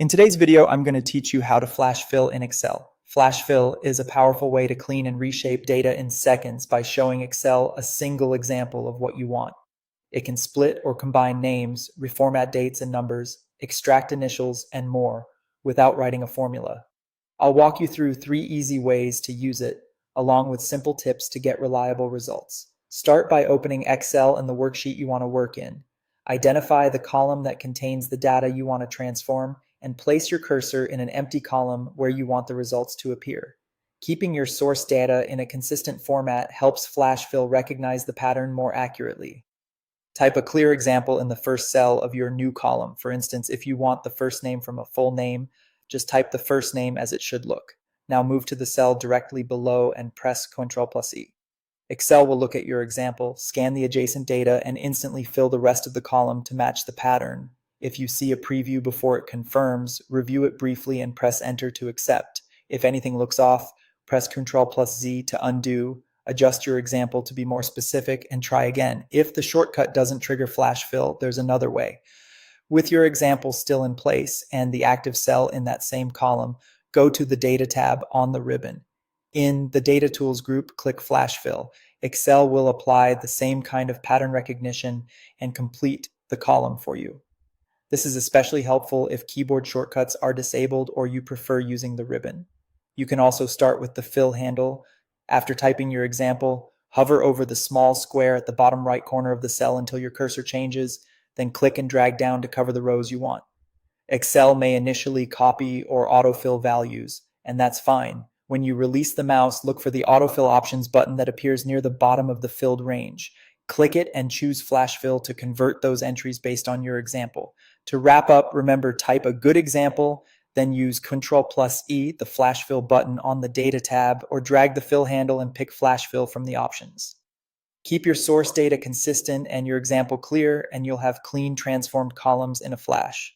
In today's video, I'm going to teach you how to flash fill in Excel. Flash fill is a powerful way to clean and reshape data in seconds by showing Excel a single example of what you want. It can split or combine names, reformat dates and numbers, extract initials, and more without writing a formula. I'll walk you through 3 easy ways to use it, along with simple tips to get reliable results. Start by opening Excel in the worksheet you want to work in. Identify the column that contains the data you want to transform and place your cursor in an empty column where you want the results to appear. Keeping your source data in a consistent format helps FlashFill recognize the pattern more accurately. Type a clear example in the first cell of your new column. For instance, if you want the first name from a full name, just type the first name as it should look. Now move to the cell directly below and press Ctrl+E. Excel will look at your example, scan the adjacent data, and instantly fill the rest of the column to match the pattern. If you see a preview before it confirms, review it briefly and press Enter to accept. If anything looks off, press Ctrl+Z to undo, adjust your example to be more specific, and try again. If the shortcut doesn't trigger flash fill, there's another way. With your example still in place and the active cell in that same column, go to the Data tab on the ribbon. In the Data Tools group, click Flash Fill. Excel will apply the same kind of pattern recognition and complete the column for you. This is especially helpful if keyboard shortcuts are disabled or you prefer using the ribbon. You can also start with the fill handle. After typing your example, hover over the small square at the bottom right corner of the cell until your cursor changes, then click and drag down to cover the rows you want. Excel may initially copy or autofill values, and that's fine. When you release the mouse, look for the autofill options button that appears near the bottom of the filled range. Click it and choose Flash Fill to convert those entries based on your example. To wrap up, remember, type a good example, then use Ctrl+E, the Flash Fill button on the Data tab, or drag the fill handle and pick Flash Fill from the options. Keep your source data consistent and your example clear, and you'll have clean, transformed columns in a flash.